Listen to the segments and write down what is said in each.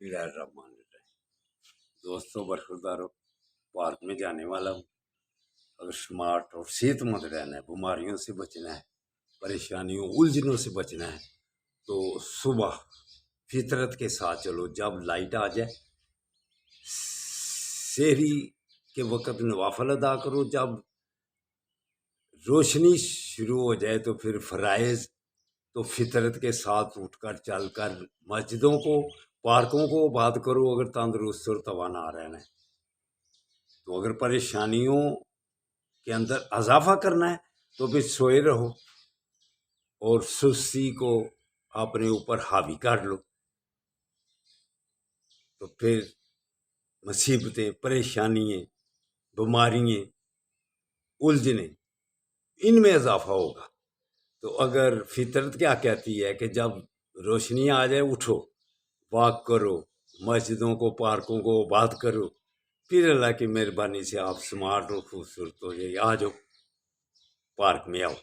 बिस्मिल्लाहिर्रहमानिर्रहीम। दोस्तों बरखुरदारो, पार्क में जाने वाला हूँ। अगर स्मार्ट और सेहतमंद रहना है, बीमारियों से बचना है, परेशानियों उलझनों से बचना है, तो सुबह फितरत के साथ चलो। जब लाइट आ जाए, सहरी के वक़्त नवाफल अदा करो। जब रोशनी शुरू हो जाए तो फिर फ़राइज़, तो फितरत के साथ उठकर चलकर मस्जिदों को, पार्कों को आबाद करो। अगर तंदुरुस्त और तवाना रहना है तो अगर परेशानियों के अंदर इजाफा करना है तो फिर सोए रहो और सुस्ती को अपने ऊपर हावी कर लो। तो फिर मुसीबतें, परेशानियाँ, बीमारियाँ, उलझने, इनमें इजाफा होगा। तो अगर फितरत क्या कहती है कि जब रोशनी आ जाए उठो, वॉक करो, मस्जिदों को, पार्कों को आबाद करो, फिर अल्लाह की मेहरबानी से आप स्मार्ट और खूबसूरत हो जाइए। आ जाओ, पार्क में आओ।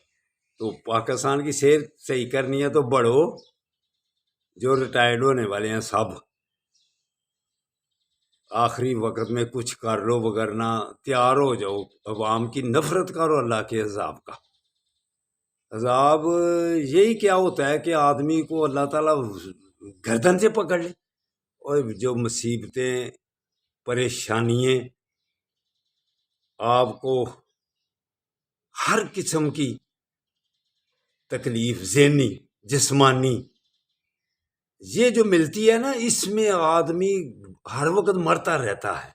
तो पाकिस्तान की सेहत सही करनी है तो बढ़ो। जो रिटायर्ड होने वाले हैं सब आखिरी वक्त में कुछ कर लो, वगरना तैयार हो जाओ अवाम की नफरत करो अल्लाह के अजाब का। अजाब यही क्या होता है कि आदमी को अल्लाह ताला गर्दन से पकड़ ले, और जो मुसीबतें, परेशानियाँ आपको हर किस्म की तकलीफ, ज़हनी, जिस्मानी, ये जो मिलती है ना, इसमें आदमी हर वक्त मरता रहता है।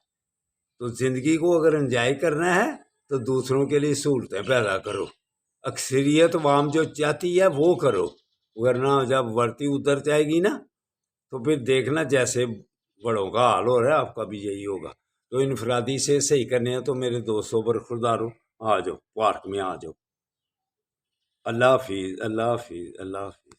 तो ज़िंदगी को अगर एंजॉय करना है तो दूसरों के लिए सहूलतें पैदा करो। अक्सरियत वाम जो चाहती है वो करो, वरना जब वर्ती उतर जाएगी ना तो फिर देखना जैसे बड़ों का हाल हो रहा है आपका भी यही होगा। तो इनफरादी से सही करने हैं तो मेरे दोस्तों बरखुरदारों, आ जाओ, पार्क में आ जाओ। अल्लाह हाफिज़, अल्लाह हाफिज़, अल्लाह हाफिज़।